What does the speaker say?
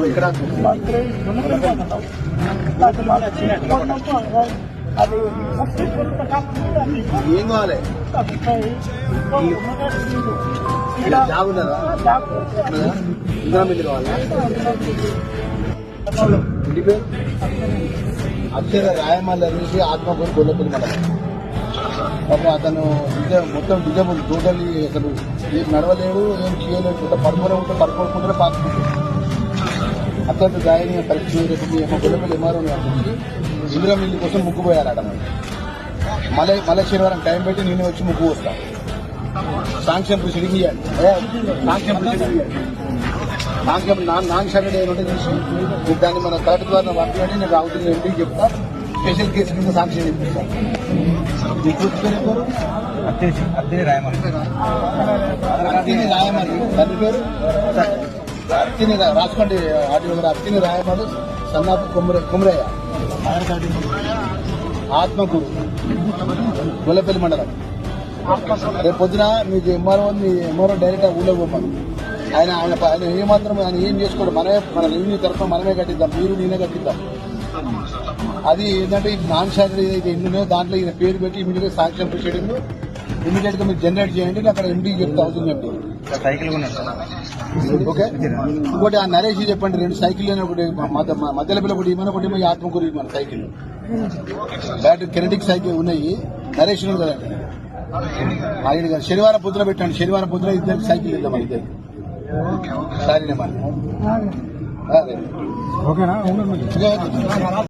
ఇక్కడ ఏం కావాలి జాబ్ ఉన్నదా ఇంకా మీద కావాలా ఇంటి పేరు అక్షర రాయమల్ల నుంచి ఆత్మకూరు గొల్లపల్లి మండలం. పాపం అతను మొత్తం డిజబుల్ టోటల్లీ అసలు ఏం నడవలేడు, ఏం చేయలేడు, పడుకోకుండా పాసుకుంటాడు. అత్యంత దయనీయ పరిస్థితి. రేపు గొల్లపల్లి ఎంఆర్ఓ నుంచి ఇందిరా మిల్లు కోసం ముగ్గుపోయారట. మళ్ళీ శనివారం టైం పెట్టి నేను వచ్చి ముగ్గు వస్తా. సాంక్షన్ ప్రొసీడింగ్ ఇవ్వాలి. నాన్ సాటర్డే ఉంటే చూసి దాన్ని మన కలెక్టర్ ద్వారా పంపించండి. నేను రావుతుంది ఎంపీ చెప్తా. స్పెషల్ కేసు కింద సాంక్షన్ ఇప్పిస్తాను. అత్తిని రాయమని దాని పేరు అత్తిని రాసుకోండి. అత్తిని రాయమని సన్నాపు కుమరయ్య, ఆత్మకూరు గొల్లపల్లి మండలం. రేపు పొద్దున మీకు ఎంఆర్ఓ డైరెక్ట్ ఊళ్ళో పోతాను. ఆయన ఏమాత్రం ఆయన ఏం చేసుకోడు. మన రెవెన్యూ తరఫున మనమే కట్టిద్దాం, మీరు నేనే కట్టిద్దాం. అది ఏంటంటే నాన్ సాటర్డే ఏదైతే ఎన్నున్నాయో దాంట్లో ఈయన పేరు పెట్టి ఇమీడియట్ గా సాంక్షన్ ప్రొసీడింగ్ ఇమీడియట్ గా మీరు జనరేట్ చేయండి. అక్కడ ఎండీ చెప్తా అవుతుంది. MP cycle okay. ఇంకోటి ఆ నరేష్ చెప్పండి, 2 సైకిల్ ఒకటి మధ్యలో పిల్ల ఒకటి ఇవ్వని, ఒకటి ఆత్మకూరు ఇవ్వమని సైకిల్ బ్యాటరీ కెనెటిక్ సైకిల్ ఉన్నాయి. నరేష్ కదండి ఆయన గారు శనివారం పొద్దున పెట్టండి. శనివారం పొద్దున ఇద్దరికి సైకిల్ ఇద్దాం. ఇద్దరికి సరేనే మరి. ఓకేనా.